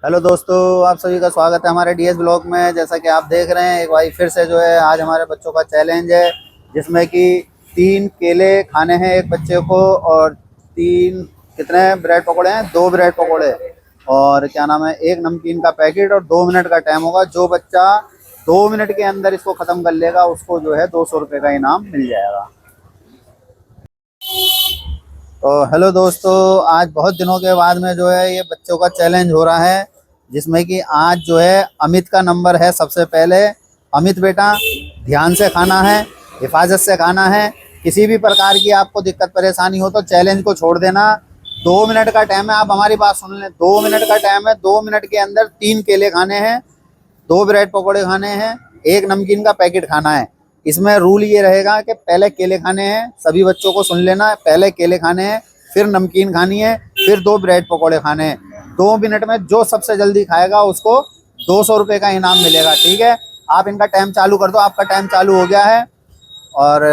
Hello दोस्तों, आप सभी का स्वागत है हमारे डीएस ब्लॉग में। जैसा कि आप देख रहे हैं, एक बार फिर से जो है आज हमारे बच्चों का चैलेंज है, जिसमें कि 3 केले खाने हैं एक बच्चे को, और तीन कितने ब्रेड पकौड़े हैं, 2 ब्रेड पकौड़े, और क्या नाम है, एक नमकीन का पैकेट, और 2 मिनट का टाइम होगा। जो बच्चा 2 मिनट के अंदर इसको ख़त्म कर लेगा उसको जो है 200 रुपये का इनाम मिल जाएगा। तो हेलो दोस्तों, आज बहुत दिनों के बाद में जो है ये बच्चों का चैलेंज हो रहा है, जिसमें कि आज जो है अमित का नंबर है सबसे पहले। अमित बेटा, ध्यान से खाना है, हिफाजत से खाना है। किसी भी प्रकार की आपको दिक्कत परेशानी हो तो चैलेंज को छोड़ देना। 2 मिनट का टाइम है, आप हमारी बात सुन लें। 2 मिनट का टाइम है, 2 मिनट के अंदर 3 केले खाने हैं, 2 ब्रेड पकौड़े खाने हैं, एक नमकीन का पैकेट खाना है। इसमें रूल ये रहेगा कि पहले केले खाने हैं, सभी बच्चों को सुन लेना, पहले केले खाने हैं, फिर नमकीन खानी है, फिर 2 ब्रेड पकौड़े खाने हैं। 2 मिनट में जो सबसे जल्दी खाएगा उसको 200 रुपये का इनाम मिलेगा। ठीक है, आप इनका टाइम चालू कर दो। आपका टाइम चालू हो गया है, और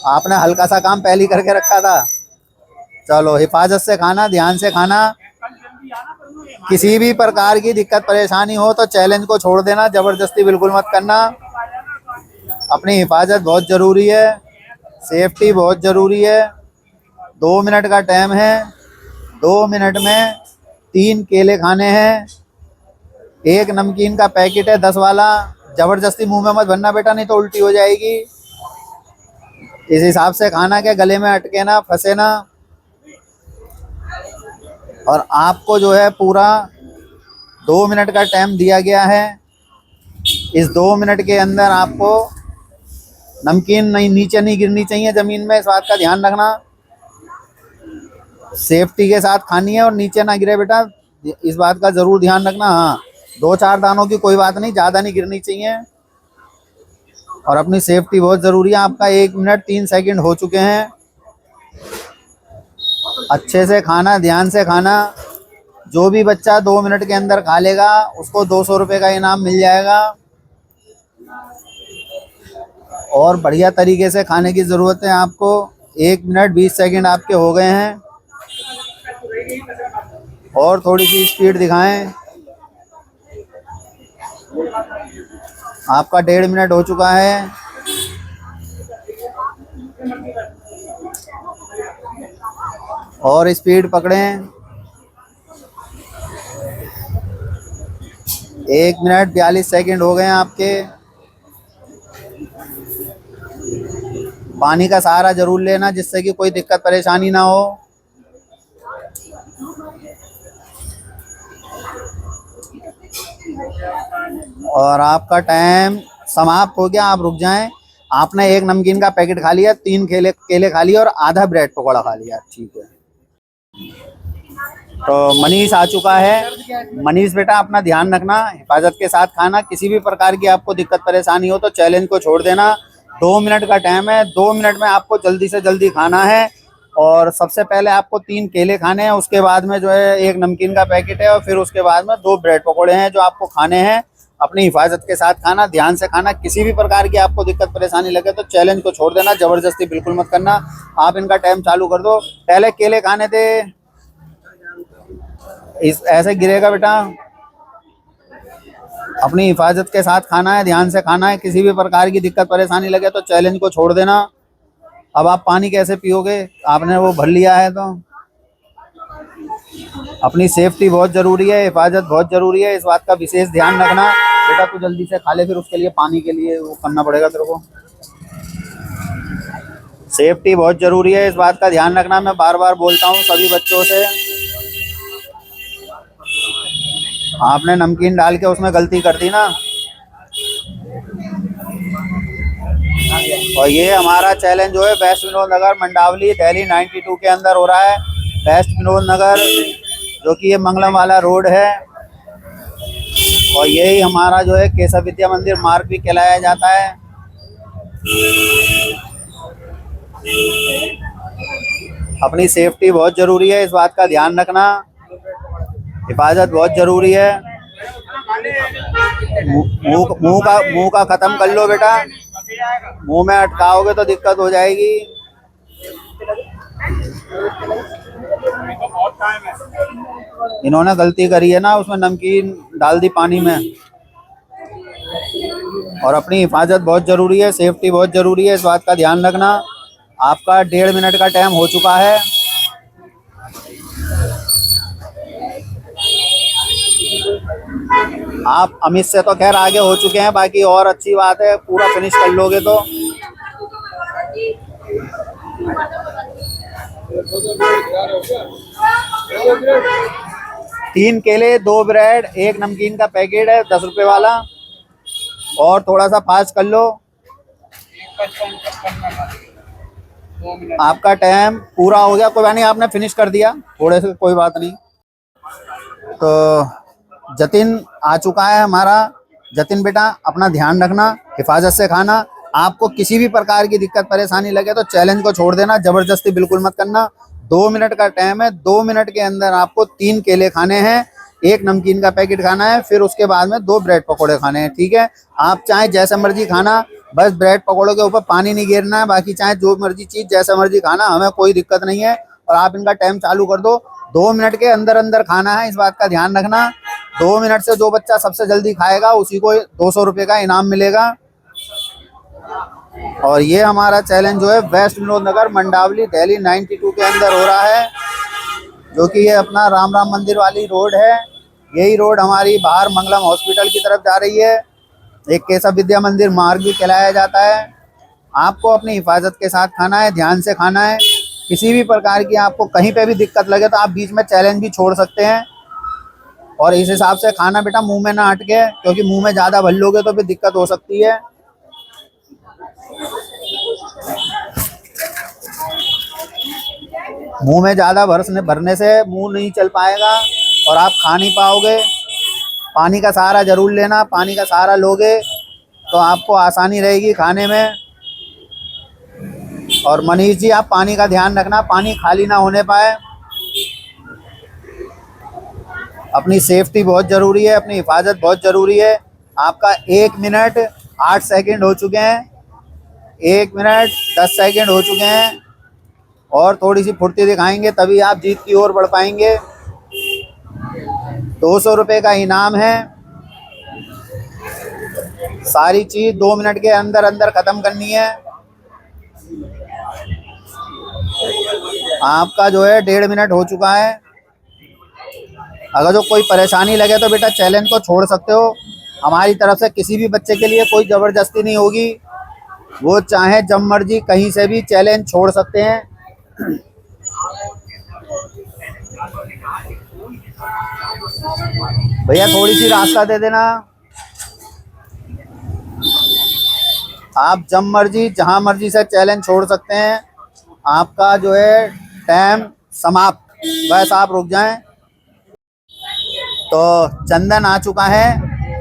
आपने हल्का सा काम पहले ही करके रखा था। चलो, हिफाजत से खाना, ध्यान से खाना। किसी भी प्रकार की दिक्कत परेशानी हो तो चैलेंज को छोड़ देना, जबरदस्ती बिल्कुल मत करना। अपनी हिफाजत बहुत ज़रूरी है, सेफ्टी बहुत ज़रूरी है। 2 मिनट का टाइम है, 2 मिनट में 3 केले खाने हैं, एक नमकीन का पैकेट है 10 वाला। ज़बरदस्ती मुंह में मत भरना बेटा, नहीं तो उल्टी हो जाएगी। इस हिसाब से खाना के गले में अटके ना, फंसे ना। और आपको जो है पूरा 2 मिनट का टाइम दिया गया है। इस 2 मिनट के अंदर आपको नमकीन नहीं, नीचे नहीं गिरनी चाहिए ज़मीन में, इस बात का ध्यान रखना। सेफ्टी के साथ खानी है और नीचे ना गिरे बेटा, इस बात का ज़रूर ध्यान रखना। हाँ, 2-4 दानों की कोई बात नहीं, ज़्यादा नहीं गिरनी चाहिए। और अपनी सेफ्टी बहुत ज़रूरी है। आपका 1 मिनट 3 सेकंड हो चुके हैं। अच्छे से खाना, ध्यान से खाना। जो भी बच्चा 2 मिनट के अंदर खा लेगा उसको 200 रुपये का इनाम मिल जाएगा। और बढ़िया तरीके से खाने की ज़रूरत है आपको। 1 मिनट 20 सेकंड आपके हो गए हैं, और थोड़ी सी स्पीड दिखाएं। आपका 1.5 मिनट हो चुका है। और स्पीड पकड़ें। 1 मिनट 42 सेकंड हो गए हैं आपके। पानी का सहारा जरूर लेना, जिससे कि कोई दिक्कत परेशानी ना हो। और आपका टाइम समाप्त हो गया, आप रुक जाएं। आपने एक नमकीन का पैकेट खा लिया, 3 केले केले खा लिया, और आधा ब्रेड पकौड़ा खा लिया। ठीक है, तो मनीष आ चुका है। मनीष बेटा, अपना ध्यान रखना, हिफाजत के साथ खाना। किसी भी प्रकार की आपको दिक्कत परेशानी हो तो चैलेंज को छोड़ देना। 2 मिनट का टाइम है, 2 मिनट में आपको जल्दी से जल्दी खाना है। और सबसे पहले आपको 3 केले खाने हैं, उसके बाद में जो है एक नमकीन का पैकेट है, और फिर उसके बाद में 2 ब्रेड पकौड़े हैं जो आपको खाने हैं। अपनी हिफाजत के साथ खाना, ध्यान से खाना। किसी भी प्रकार की आपको दिक्कत परेशानी लगे तो चैलेंज को छोड़ देना, जबरदस्ती बिल्कुल मत करना। आप इनका टाइम चालू कर दो। पहले केले खाने थे, इस ऐसे गिरेगा बेटा। अपनी हिफाजत के साथ खाना है, ध्यान से खाना है। किसी भी प्रकार की दिक्कत परेशानी लगे तो चैलेंज को छोड़ देना। अब आप पानी कैसे पियोगे, आपने वो भर लिया है तो। अपनी सेफ्टी बहुत ज़रूरी है, हिफाजत बहुत ज़रूरी है, इस बात का विशेष ध्यान रखना। बेटा तू जल्दी से खा ले, फिर उसके लिए पानी के लिए वो करना पड़ेगा तेरे को। सेफ्टी बहुत ज़रूरी है, इस बात का ध्यान रखना। मैं बार बार बोलता हूँ सभी बच्चों से। आपने नमकीन डाल के उसमें गलती कर दी ना। और ये हमारा चैलेंज जो है वेस्ट विनोद नगर, मंडावली, दिल्ली 92 के अंदर हो रहा है। वेस्ट विनोद नगर, जो कि ये मंगलम वाला रोड है। और यही हमारा जो है केशव विद्या मंदिर मार्ग भी कहलाया जाता है। अपनी सेफ्टी बहुत ज़रूरी है, इस बात का ध्यान रखना। हिफाजत बहुत ज़रूरी है। मुंह का ख़त्म कर लो बेटा, मुंह में अटकाओगे तो दिक्कत हो जाएगी। इन्होंने गलती करी है ना, उसमें नमकीन डाल दी पानी में। और अपनी हिफाजत बहुत जरूरी है, सेफ्टी बहुत जरूरी है, इस बात का ध्यान रखना। आपका 1.5 मिनट का टाइम हो चुका है। आप अमित से तो खैर आगे हो चुके हैं, बाकी और अच्छी बात है, पूरा फिनिश कर लोगे तो। तीन केले, 2 ब्रेड, 1 नमकीन का पैकेट है 10 रुपए वाला। और थोड़ा सा फास्ट कर लो, आपका टाइम पूरा हो गया। कोई बात नहीं, आपने फिनिश कर दिया थोड़े से, कोई बात नहीं। तो जतिन आ चुका है हमारा। जतिन बेटा, अपना ध्यान रखना, हिफाजत से खाना। आपको किसी भी प्रकार की दिक्कत परेशानी लगे तो चैलेंज को छोड़ देना, जबरदस्ती बिल्कुल मत करना। 2 मिनट का टाइम है, 2 मिनट के अंदर आपको 3 केले खाने हैं, 1 नमकीन का पैकेट खाना है, फिर उसके बाद में 2 ब्रेड पकौड़े खाने हैं, ठीक है। आप चाहे जैसे मर्जी खाना, बस ब्रेड पकौड़ों के ऊपर पानी नहीं गिरना है, बाकी चाहे जो मर्जी चीज जैसे मर्जी खाना, हमें कोई दिक्कत नहीं है। और आप इनका टाइम चालू कर दो, 2 मिनट के अंदर अंदर खाना है, इस बात का ध्यान रखना। 2 मिनट से जो बच्चा सबसे जल्दी खाएगा उसी को 200 रुपये का इनाम मिलेगा। और ये हमारा चैलेंज जो है वेस्ट विनोद नगर, मंडावली, दिल्ली 92 के अंदर हो रहा है, जो कि ये अपना राम राम मंदिर वाली रोड है। यही रोड हमारी बाहर मंगलम हॉस्पिटल की तरफ जा रही है। एक केशव विद्या मंदिर मार्ग भी कहलाया जाता है। आपको अपनी हिफाजत के साथ खाना है, ध्यान से खाना है। किसी भी प्रकार की आपको कहीं पे भी दिक्कत लगे तो आप बीच में चैलेंज भी छोड़ सकते हैं। और इस हिसाब से खाना बेटा, मुंह में ना अटके, क्योंकि मुंह में ज़्यादा भर लोगे तो फिर दिक्कत हो सकती है। मुंह में ज़्यादा भरने से मुंह नहीं चल पाएगा और आप खा नहीं पाओगे। पानी का सहारा जरूर लेना, पानी का सहारा लोगे तो आपको आसानी रहेगी खाने में। और मनीष जी, आप पानी का ध्यान रखना, पानी खाली ना होने पाए। अपनी सेफ्टी बहुत ज़रूरी है, अपनी हिफाजत बहुत ज़रूरी है। आपका 1 मिनट 8 सेकंड हो चुके हैं, 1 मिनट 10 सेकंड हो चुके हैं। और थोड़ी सी फुर्ती दिखाएंगे तभी आप जीत की ओर बढ़ पाएंगे। 200 रुपये का इनाम है। सारी चीज़ 2 मिनट के अंदर अंदर ख़त्म करनी है। आपका जो है 1.5 मिनट हो चुका है। अगर जो कोई परेशानी लगे तो बेटा चैलेंज को छोड़ सकते हो। हमारी तरफ से किसी भी बच्चे के लिए कोई ज़बरदस्ती नहीं होगी, वो चाहे जब मर्जी कहीं से भी चैलेंज छोड़ सकते हैं। भैया थोड़ी सी रास्ता दे देना। आप जब मर्जी जहां मर्जी से चैलेंज छोड़ सकते हैं। आपका जो है टाइम समाप्त, बस आप रुक जाएं। तो चंदन आ चुका है।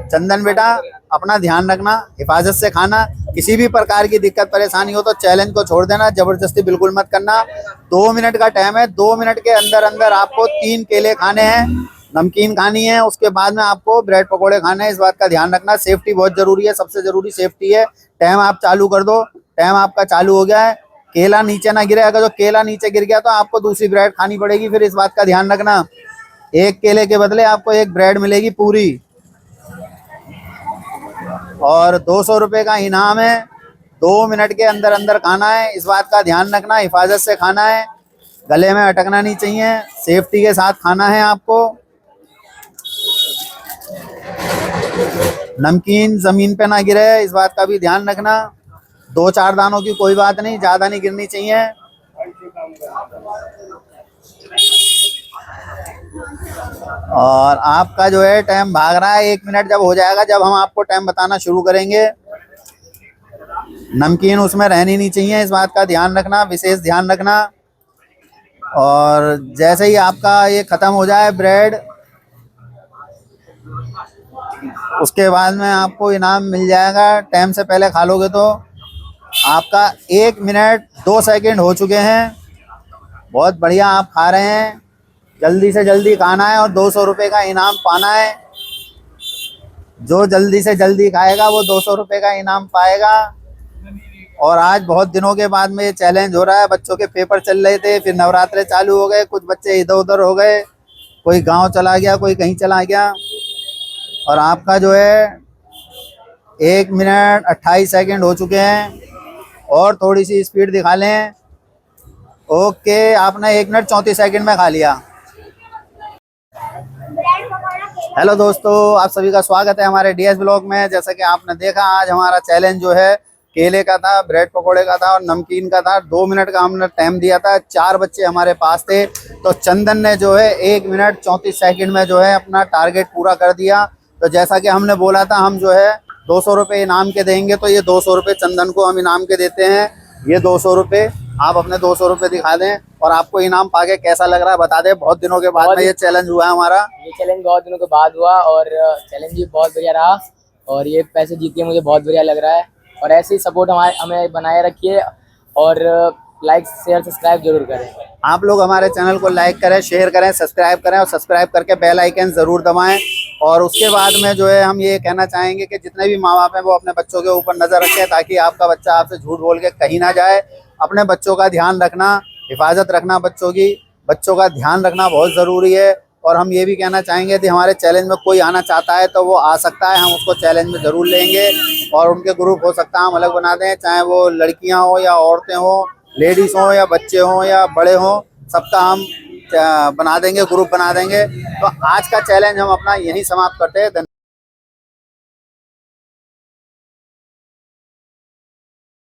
चंदन बेटा, अपना ध्यान रखना, हिफाजत से खाना। किसी भी प्रकार की दिक्कत परेशानी हो तो चैलेंज को छोड़ देना, जबरदस्ती बिल्कुल मत करना। 2 मिनट का टाइम है, 2 मिनट के अंदर अंदर आपको 3 केले खाने हैं, नमकीन खानी है, उसके बाद में आपको ब्रेड पकोड़े खाने हैं। इस बात का ध्यान रखना, सेफ्टी बहुत जरूरी है, सबसे जरूरी सेफ्टी है। टाइम आप चालू कर दो। टाइम आपका चालू हो गया है। केला नीचे ना गिरे, अगर जो केला नीचे गिर गया तो आपको दूसरी ब्रेड खानी पड़ेगी, फिर इस बात का ध्यान रखना। 1 केले के बदले आपको 1 ब्रेड मिलेगी पूरी। और 200 रुपये का इनाम है। 2 मिनट के अंदर अंदर खाना है, इस बात का ध्यान रखना, हिफाजत से खाना है, गले में अटकना नहीं चाहिए, सेफ्टी के साथ खाना है आपको। नमकीन जमीन पे ना गिरे, इस बात का भी ध्यान रखना। 2-4 दानों की कोई बात नहीं, ज़्यादा नहीं गिरनी चाहिए। और आपका जो है टाइम भाग रहा है। 1 मिनट जब हो जाएगा, जब हम आपको टाइम बताना शुरू करेंगे। नमकीन उसमें रहनी नहीं चाहिए, इस बात का ध्यान रखना, विशेष ध्यान रखना। और जैसे ही आपका ये ख़त्म हो जाए ब्रेड, उसके बाद में आपको इनाम मिल जाएगा। टाइम से पहले खा लोगे तो। आपका 1 मिनट 2 सेकंड हो चुके हैं। बहुत बढ़िया आप खा रहे हैं। जल्दी से जल्दी खाना है और 200 रुपये का इनाम पाना है। जो जल्दी से जल्दी खाएगा वो 200 रुपये का इनाम पाएगा। और आज बहुत दिनों के बाद में ये चैलेंज हो रहा है। बच्चों के पेपर चल रहे थे, फिर नवरात्रे चालू हो गए, कुछ बच्चे इधर उधर हो गए, कोई गांव चला गया, कोई कहीं चला गया। और आपका जो है 1 मिनट 28 सेकंड हो चुके हैं और थोड़ी सी स्पीड दिखा लें। ओके, आपने 1 मिनट 34 सेकंड में खा लिया। हेलो दोस्तों, आप सभी का स्वागत है हमारे डीएस ब्लॉग में। जैसा कि आपने देखा, आज हमारा चैलेंज जो है केले का था, ब्रेड पकोड़े का था और नमकीन का था। 2 मिनट का हमने टाइम दिया था। 4 बच्चे हमारे पास थे, तो चंदन ने जो है 1 मिनट 34 सेकंड में जो है अपना टारगेट पूरा कर दिया। तो जैसा कि हमने बोला था, हम जो है 200 रुपये इनाम के देंगे, तो ये 200 रुपये चंदन को हम इनाम के देते हैं। ये 200 रुपये, आप अपने 200 रुपये दिखा दें और आपको इनाम पाके कैसा लग रहा है बता दें। बहुत दिनों के बाद में ये चैलेंज हुआ है हमारा। ये चैलेंज बहुत दिनों के बाद हुआ और चैलेंज भी बहुत बढ़िया रहा और ये पैसे जीत के मुझे बहुत बढ़िया लग रहा है। और ऐसे ही सपोर्ट हमें बनाए रखिए और लाइक शेयर सब्सक्राइब जरूर करें। आप लोग हमारे चैनल को लाइक करें, शेयर करें, सब्सक्राइब करें और सब्सक्राइब करके बेल आइकन ज़रूर दबाएं। और उसके बाद में जो है हम ये कहना चाहेंगे कि जितने भी माँ बाप हैं वो अपने बच्चों के ऊपर नज़र रखें, ताकि आपका बच्चा आपसे झूठ बोल के कहीं ना जाए। अपने बच्चों का ध्यान रखना, हिफाजत रखना, बच्चों का ध्यान रखना बहुत ज़रूरी है। और हम ये भी कहना चाहेंगे कि हमारे चैलेंज में कोई आना चाहता है तो वो आ सकता है, हम उसको चैलेंज में ज़रूर लेंगे। और उनके ग्रुप हो सकता है हम अलग बना दें, चाहे वो लड़कियां हो या औरतें हों, लेडीज़ हों या बच्चे हों या बड़े हों, सबका हम बना देंगे, ग्रुप बना देंगे। तो आज का चैलेंज हम अपना यहीं समाप्त करते हैं।